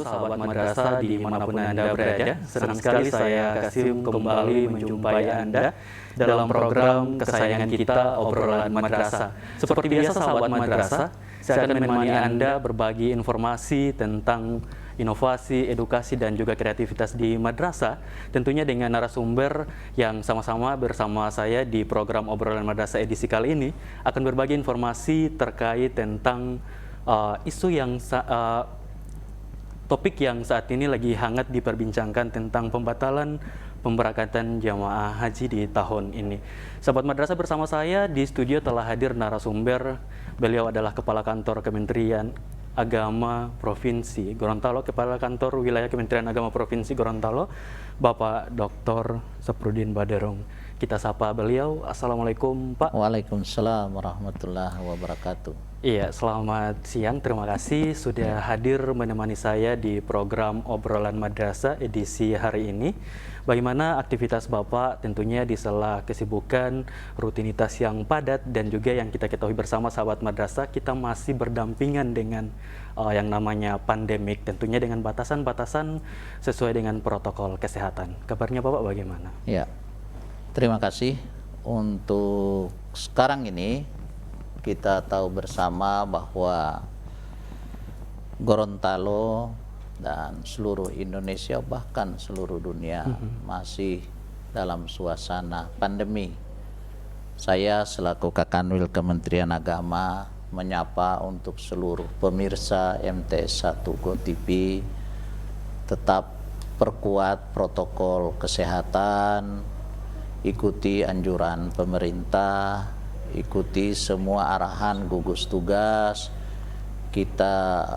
sahabat madrasah dimanapun Anda berada. Senang sekali saya Kasim kembali menjumpai Anda dalam program kesayangan kita, obrolan madrasah. Seperti biasa sahabat madrasah, saya akan menemani Anda berbagi informasi tentang inovasi, edukasi, dan juga kreativitas di madrasah. Tentunya dengan narasumber yang sama-sama bersama saya di program obrolan madrasah edisi kali ini akan berbagi informasi terkait tentang topik yang saat ini lagi hangat diperbincangkan tentang pembatalan pemberangkatan jamaah haji di tahun ini. Sahabat madrasah, bersama saya di studio telah hadir narasumber. Beliau adalah Kepala Kantor Kementerian Agama Provinsi Gorontalo, Kepala Kantor Wilayah Kementerian Agama Provinsi Gorontalo, Bapak Dr. Saprudin Badarung. Kita sapa beliau. Assalamualaikum, Pak. Waalaikumsalam warahmatullahi wabarakatuh. Iya, selamat siang. Terima kasih sudah hadir menemani saya di program obrolan madrasah edisi hari ini. Bagaimana aktivitas Bapak tentunya di sela kesibukan, rutinitas yang padat, dan juga yang kita ketahui bersama sahabat madrasah, kita masih berdampingan dengan yang namanya pandemik, tentunya dengan batasan-batasan sesuai dengan protokol kesehatan. Kabarnya Bapak bagaimana? Ya, terima kasih. Untuk sekarang ini kita tahu bersama bahwa Gorontalo dan seluruh Indonesia, bahkan seluruh dunia masih dalam suasana pandemi. Saya selaku Kakanwil Kementerian Agama menyapa untuk seluruh pemirsa MTS 1 Go TV tetap perkuat protokol kesehatan, ikuti anjuran pemerintah, ikuti semua arahan gugus tugas. Kita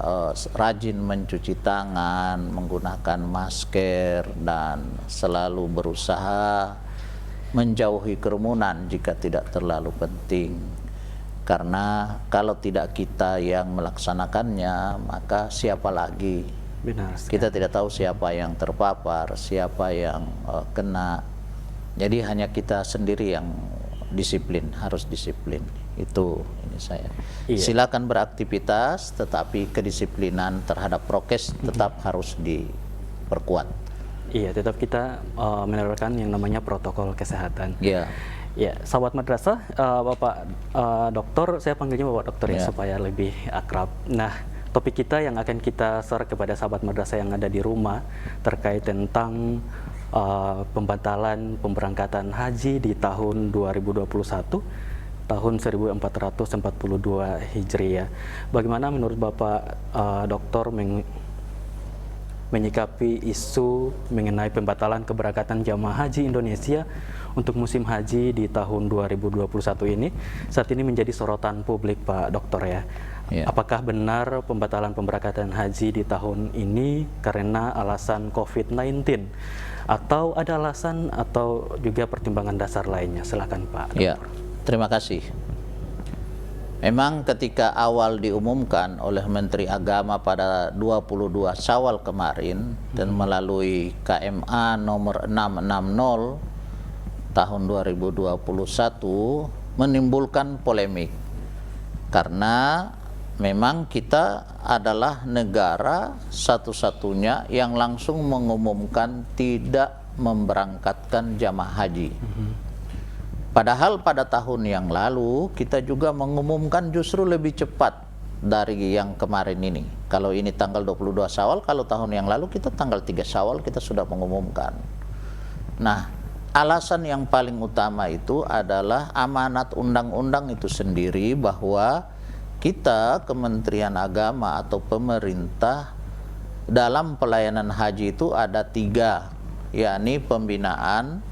rajin mencuci tangan, menggunakan masker, dan selalu berusaha menjauhi kerumunan jika tidak terlalu penting. Karena kalau tidak kita yang melaksanakannya, maka siapa lagi? Benar sekali. Kita tidak tahu siapa yang terpapar, siapa yang kena. Jadi hanya kita sendiri yang disiplin, harus disiplin. Itu ini saya. Iya. Silakan beraktivitas, tetapi kedisiplinan terhadap prokes tetap harus diperkuat. Iya, tetap kita menerapkan yang namanya protokol kesehatan. Iya. Ya, sahabat madrasah, Bapak Dokter, saya panggilnya Bapak Dokter ya, supaya lebih akrab. Nah, topik kita yang akan kita share kepada sahabat madrasah yang ada di rumah terkait tentang pembatalan pemberangkatan haji di tahun 2021, tahun 1442 Hijriah. Bagaimana menurut Bapak Dokter menyikapi isu mengenai pembatalan keberangkatan jamaah haji Indonesia untuk musim haji di tahun 2021 ini? Saat ini menjadi sorotan publik, Pak Dokter ya. Ya. Apakah benar pembatalan pemberangkatan haji di tahun ini karena alasan COVID-19? Atau ada alasan atau juga pertimbangan dasar lainnya? Silakan Pak Dokter. Ya, terima kasih. Memang ketika awal diumumkan oleh Menteri Agama pada 22 Syawal kemarin dan melalui KMA nomor 660 tahun 2021 menimbulkan polemik. Karena memang kita adalah negara satu-satunya yang langsung mengumumkan tidak memberangkatkan jamaah haji. Padahal pada tahun yang lalu kita juga mengumumkan justru lebih cepat dari yang kemarin ini. Kalau ini tanggal 22 Syawal, kalau tahun yang lalu kita tanggal 3 Syawal kita sudah mengumumkan. Nah, alasan yang paling utama itu adalah amanat undang-undang itu sendiri, bahwa kita Kementerian Agama atau pemerintah dalam pelayanan haji itu ada 3, yakni pembinaan,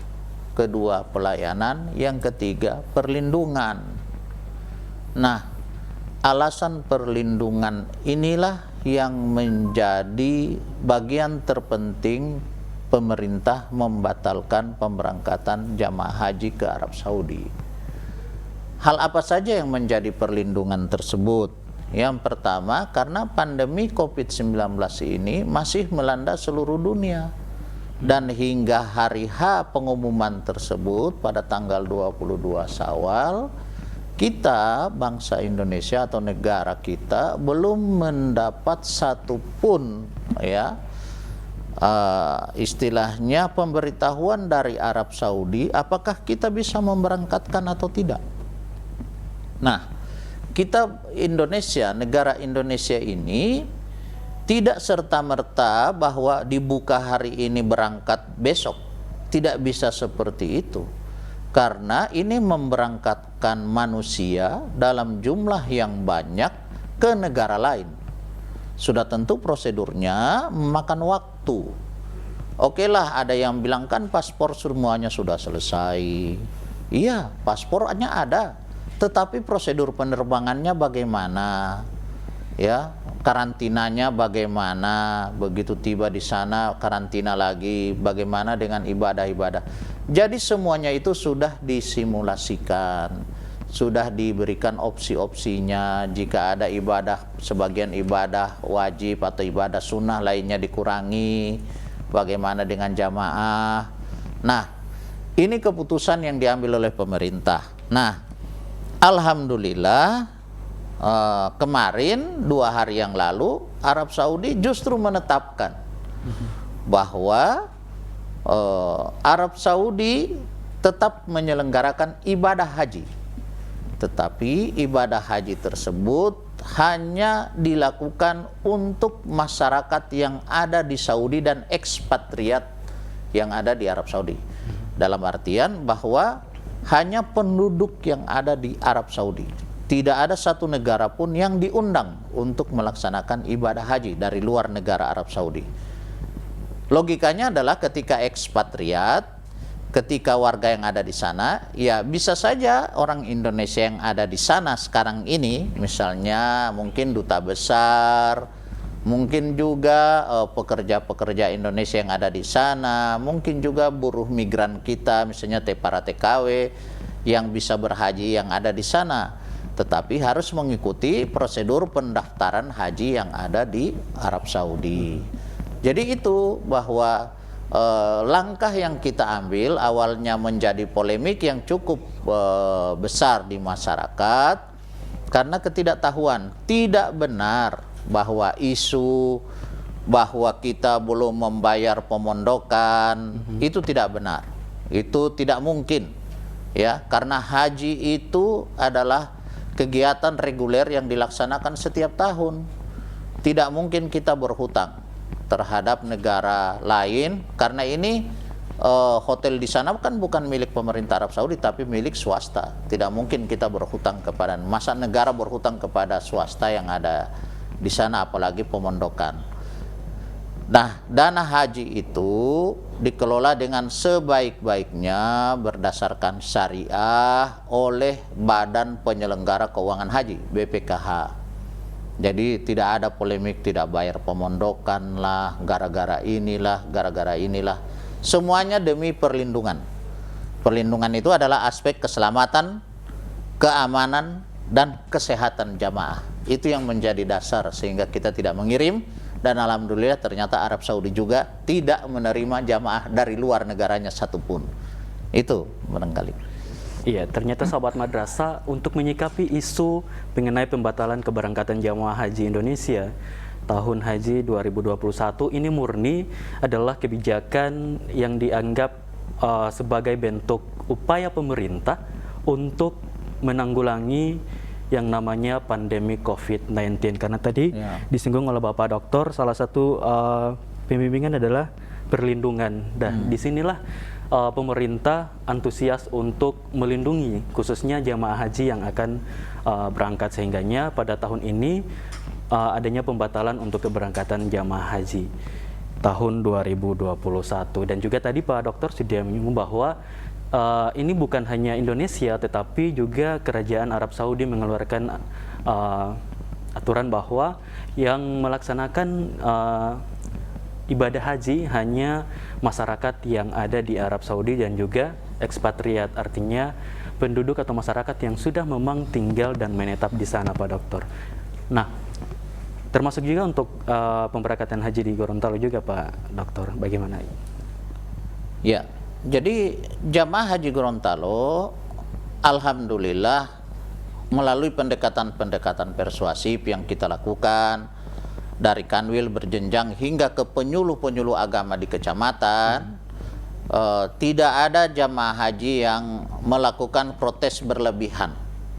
kedua pelayanan, yang ketiga perlindungan. Nah, alasan perlindungan inilah yang menjadi bagian terpenting pemerintah membatalkan pemberangkatan jamaah haji ke Arab Saudi. Hal apa saja yang menjadi perlindungan tersebut? Yang pertama, karena pandemi COVID-19 ini masih melanda seluruh dunia. Dan hingga hari H pengumuman tersebut pada tanggal 22 Syawal, kita bangsa Indonesia atau negara kita belum mendapat satupun ya istilahnya pemberitahuan dari Arab Saudi apakah kita bisa memberangkatkan atau tidak. Nah, kita Indonesia, negara Indonesia ini tidak serta-merta bahwa dibuka hari ini berangkat besok. Tidak bisa seperti itu. Karena ini memberangkatkan manusia dalam jumlah yang banyak ke negara lain. Sudah tentu prosedurnya memakan waktu. Oke lah, ada yang bilang kan paspor semuanya sudah selesai. Iya, paspornya ada. Tetapi prosedur penerbangannya bagaimana? Ya, karantinanya bagaimana? Begitu tiba di sana karantina lagi. Bagaimana dengan ibadah-ibadah? Jadi semuanya itu sudah disimulasikan, sudah diberikan opsi-opsinya. Jika ada ibadah, sebagian ibadah wajib atau ibadah sunnah lainnya dikurangi, bagaimana dengan jamaah. Nah, ini keputusan yang diambil oleh pemerintah. Nah, alhamdulillah kemarin 2 hari yang lalu Arab Saudi justru menetapkan bahwa Arab Saudi tetap menyelenggarakan ibadah haji, tetapi ibadah haji tersebut hanya dilakukan untuk masyarakat yang ada di Saudi dan ekspatriat yang ada di Arab Saudi. Dalam artian bahwa hanya penduduk yang ada di Arab Saudi. Tidak ada satu negara pun yang diundang untuk melaksanakan ibadah haji dari luar negara Arab Saudi. Logikanya adalah ketika ekspatriat, ketika warga yang ada di sana, ya bisa saja orang Indonesia yang ada di sana sekarang ini, misalnya mungkin duta besar, mungkin juga pekerja-pekerja Indonesia yang ada di sana, mungkin juga buruh migran kita, misalnya para TKW yang bisa berhaji yang ada di sana, tetapi harus mengikuti prosedur pendaftaran haji yang ada di Arab Saudi. Jadi itu bahwa langkah yang kita ambil awalnya menjadi polemik yang cukup besar di masyarakat karena ketidaktahuan. Tidak benar bahwa isu bahwa kita belum membayar pemondokan itu tidak benar. Itu tidak mungkin, ya, karena haji itu adalah kegiatan reguler yang dilaksanakan setiap tahun. Tidak mungkin kita berhutang terhadap negara lain karena ini hotel di sana kan bukan milik pemerintah Arab Saudi tapi milik swasta. Tidak mungkin kita berhutang kepada masa negara berhutang kepada swasta yang ada di sana, apalagi pemondokan. Nah, dana haji itu dikelola dengan sebaik-baiknya berdasarkan syariah oleh Badan Penyelenggara Keuangan Haji BPKH. Jadi tidak ada polemik, tidak bayar pemondokan lah, gara-gara inilah, gara-gara inilah. Semuanya demi perlindungan. Perlindungan itu adalah aspek keselamatan, keamanan, dan kesehatan jamaah. Itu yang menjadi dasar sehingga kita tidak mengirim. Dan alhamdulillah ternyata Arab Saudi juga tidak menerima jamaah dari luar negaranya satupun. Itu barangkali. Iya, ternyata sahabat madrasah untuk menyikapi isu mengenai pembatalan keberangkatan jamaah haji Indonesia tahun haji 2021 ini murni adalah kebijakan yang dianggap sebagai bentuk upaya pemerintah untuk menanggulangi yang namanya pandemi COVID-19. Karena tadi disinggung oleh Bapak Dokter, salah satu pembimbingan adalah perlindungan. Dan disinilah pemerintah antusias untuk melindungi khususnya jamaah haji yang akan berangkat, sehingganya pada tahun ini adanya pembatalan untuk keberangkatan jamaah haji tahun 2021. Dan juga tadi Pak Dokter sudah menyinggung bahwa ini bukan hanya Indonesia tetapi juga Kerajaan Arab Saudi mengeluarkan aturan bahwa yang melaksanakan ibadah haji hanya masyarakat yang ada di Arab Saudi dan juga ekspatriat, artinya penduduk atau masyarakat yang sudah memang tinggal dan menetap di sana, Pak Dokter. Nah, termasuk juga untuk pemberangkatan haji di Gorontalo juga, Pak Dokter, bagaimana? Ya, jadi jamaah haji Gorontalo alhamdulillah melalui pendekatan-pendekatan persuasif yang kita lakukan dari kanwil berjenjang hingga ke penyuluh-penyuluh agama di kecamatan, tidak ada jamaah haji yang melakukan protes berlebihan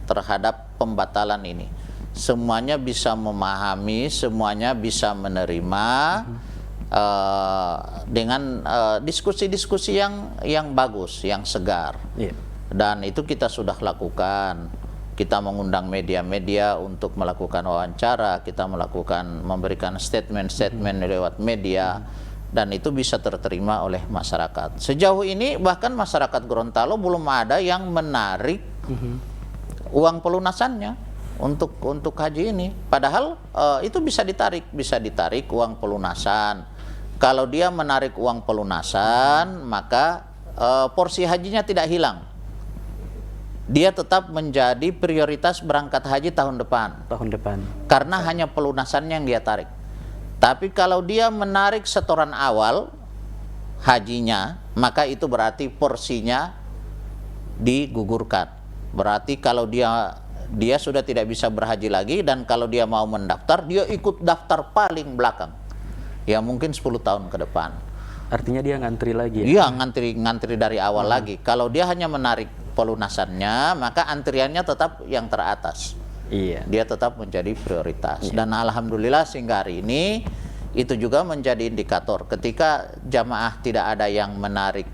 terhadap pembatalan ini. Semuanya bisa memahami, semuanya bisa menerima dengan diskusi-diskusi yang bagus, yang segar. Dan itu kita sudah lakukan. Kita mengundang media-media untuk melakukan wawancara, kita memberikan statement-statement lewat media, dan itu bisa terterima oleh masyarakat. Sejauh ini bahkan masyarakat Gorontalo belum ada yang menarik uang pelunasannya untuk haji ini. Padahal itu bisa ditarik uang pelunasan. Kalau dia menarik uang pelunasan, maka porsi hajinya tidak hilang. Dia tetap menjadi prioritas berangkat haji tahun depan. Karena hanya pelunasannya yang dia tarik. Tapi kalau dia menarik setoran awal hajinya, maka itu berarti porsinya digugurkan. Berarti kalau dia sudah tidak bisa berhaji lagi, dan kalau dia mau mendaftar, dia ikut daftar paling belakang. Ya mungkin 10 tahun ke depan. Artinya dia ngantri lagi ya? Iya, ngantri dari awal lagi. Kalau dia hanya menarik pelunasannya, maka antriannya tetap yang teratas. Iya. Dia tetap menjadi prioritas. Dan alhamdulillah sehingga hari ini itu juga menjadi indikator. Ketika jamaah tidak ada yang menarik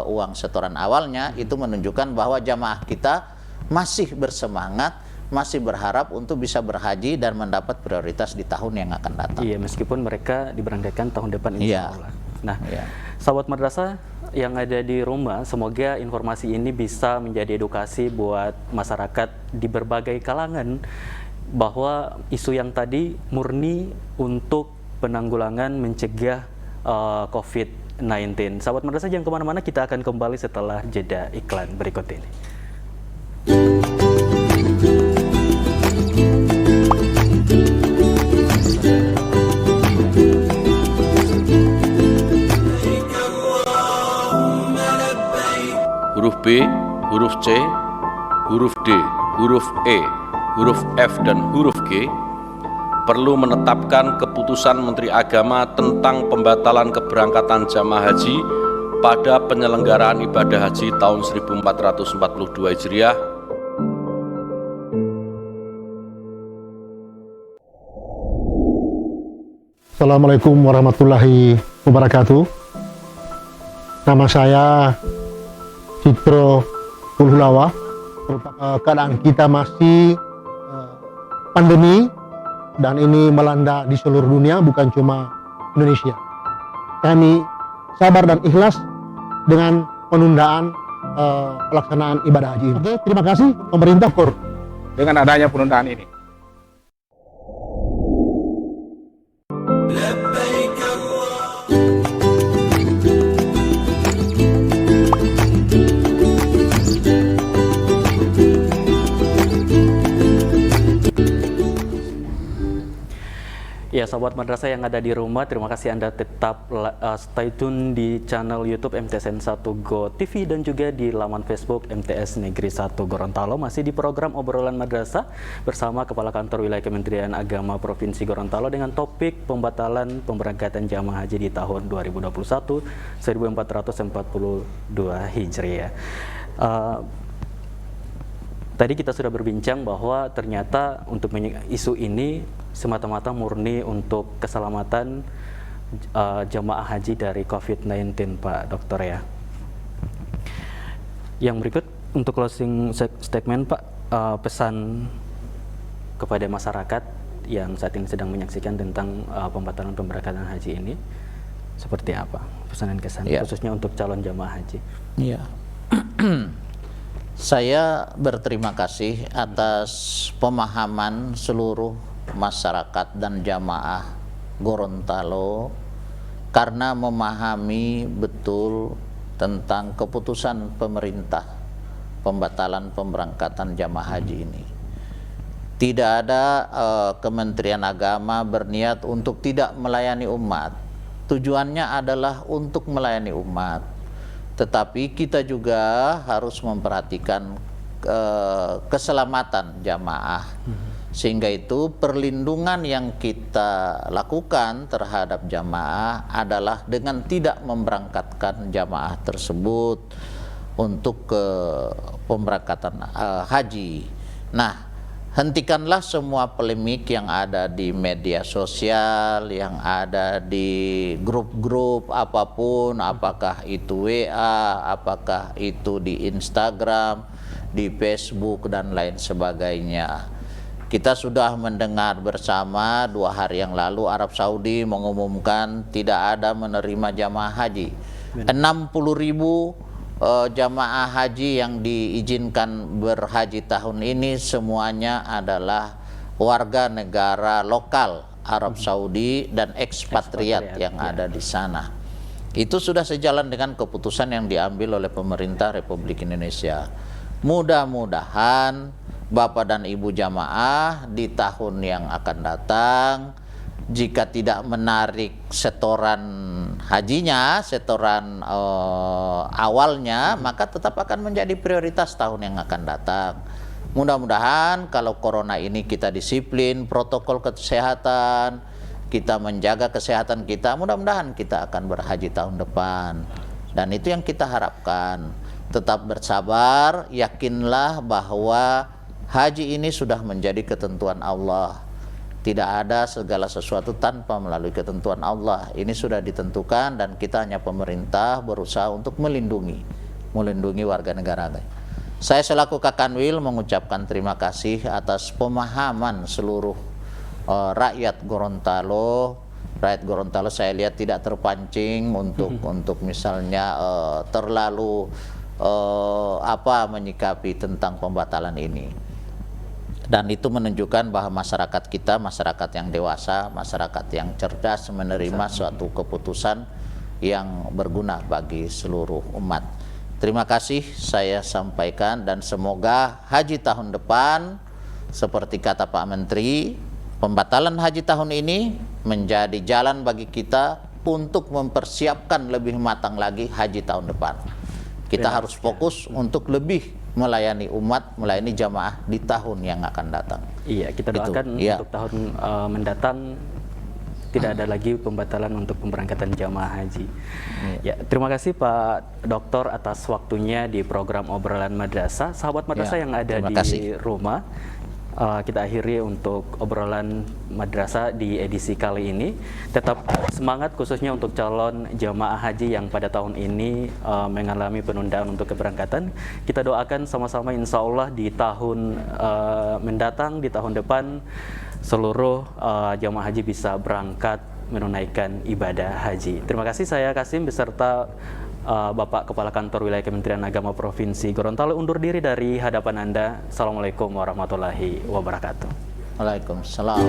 uang setoran awalnya, itu menunjukkan bahwa jamaah kita masih bersemangat, masih berharap untuk bisa berhaji dan mendapat prioritas di tahun yang akan datang. Iya, meskipun mereka diberangkatkan tahun depan insya Allah. Nah, sahabat madrasah yang ada di rumah, semoga informasi ini bisa menjadi edukasi buat masyarakat di berbagai kalangan, bahwa isu yang tadi murni untuk penanggulangan mencegah COVID-19. Sahabat madrasah jangan kemana-mana, kita akan kembali setelah jeda iklan berikut ini. Huruf B, huruf C, huruf D, huruf E, huruf F, dan huruf G perlu menetapkan keputusan Menteri Agama tentang pembatalan keberangkatan jamaah haji pada penyelenggaraan ibadah haji tahun 1442 Hijriah. Assalamualaikum warahmatullahi wabarakatuh. Nama saya Citro Ulhulawa. Keadaan kita masih pandemi, dan ini melanda di seluruh dunia, bukan cuma Indonesia. Kami sabar dan ikhlas dengan penundaan pelaksanaan ibadah haji. Oke, terima kasih pemerintah dengan adanya penundaan ini. Ya, sahabat madrasah yang ada di rumah, terima kasih Anda tetap stay tune di channel YouTube MTSN 1 Go TV dan juga di laman Facebook MTS Negeri 1 Gorontalo. Masih di program Obrolan Madrasah bersama Kepala Kantor Wilayah Kementerian Agama Provinsi Gorontalo dengan topik pembatalan pemberangkatan jamaah haji di tahun 2021 1442 Hijriah. Tadi kita sudah berbincang bahwa ternyata untuk isu ini semata-mata murni untuk keselamatan jamaah haji dari COVID-19, Pak Dokter ya. Yang berikut untuk closing statement, Pak, pesan kepada masyarakat yang saat ini sedang menyaksikan tentang pembatalan pemberangkatan haji ini seperti apa? Pesan dan kesan khususnya untuk calon jamaah haji. Iya. Saya berterima kasih atas pemahaman seluruh masyarakat dan jamaah Gorontalo karena memahami betul tentang keputusan pemerintah pembatalan pemberangkatan jamaah haji ini. Tidak ada Kementerian Agama berniat untuk tidak melayani umat. Tujuannya adalah untuk melayani umat. Tetapi kita juga harus memperhatikan keselamatan jamaah. Sehingga itu perlindungan yang kita lakukan terhadap jamaah adalah dengan tidak memberangkatkan jamaah tersebut untuk ke pemberangkatan haji. Nah, hentikanlah semua polemik yang ada di media sosial, yang ada di grup-grup apapun, apakah itu WA, apakah itu di Instagram, di Facebook, dan lain sebagainya. Kita sudah mendengar bersama 2 hari yang lalu Arab Saudi mengumumkan tidak ada menerima jamaah haji. 60.000 jamaah haji yang diizinkan berhaji tahun ini semuanya adalah warga negara lokal Arab Saudi dan ekspatriat yang ada di sana. Itu sudah sejalan dengan keputusan yang diambil oleh pemerintah Republik Indonesia. Mudah-mudahan Bapak dan Ibu jamaah di tahun yang akan datang, jika tidak menarik setoran hajinya, setoran awalnya, maka tetap akan menjadi prioritas tahun yang akan datang. Mudah-mudahan kalau corona ini kita disiplin, protokol kesehatan, kita menjaga kesehatan kita, mudah-mudahan kita akan berhaji tahun depan. Dan itu yang kita harapkan. Tetap bersabar, yakinlah bahwa haji ini sudah menjadi ketentuan Allah. Tidak ada segala sesuatu tanpa melalui ketentuan Allah. Ini sudah ditentukan dan kita hanya pemerintah berusaha untuk melindungi warga negara. Saya selaku Kakanwil mengucapkan terima kasih atas pemahaman seluruh rakyat Gorontalo. Rakyat Gorontalo saya lihat tidak terpancing untuk misalnya terlalu menyikapi tentang pembatalan ini. Dan itu menunjukkan bahwa masyarakat kita, masyarakat yang dewasa, masyarakat yang cerdas menerima suatu keputusan yang berguna bagi seluruh umat. Terima kasih saya sampaikan dan semoga haji tahun depan seperti kata Pak Menteri, pembatalan haji tahun ini menjadi jalan bagi kita untuk mempersiapkan lebih matang lagi haji tahun depan. Kita harus fokus untuk lebih melayani umat, melayani jamaah di tahun yang akan datang. Iya, kita doakan untuk tahun mendatang tidak ada lagi pembatalan untuk pemberangkatan jamaah haji. Ya, terima kasih Pak Doktor atas waktunya di program Obrolan Madrasah. Sahabat madrasah yang ada di rumah, kita akhiri untuk obrolan madrasah di edisi kali ini. Tetap semangat khususnya untuk calon jamaah haji yang pada tahun ini mengalami penundaan untuk keberangkatan. Kita doakan sama-sama insya Allah di tahun mendatang, di tahun depan seluruh jamaah haji bisa berangkat menunaikan ibadah haji. Terima kasih, saya Kasim beserta Bapak Kepala Kantor Wilayah Kementerian Agama Provinsi Gorontalo undur diri dari hadapan Anda. Assalamualaikum warahmatullahi wabarakatuh. Waalaikumsalam.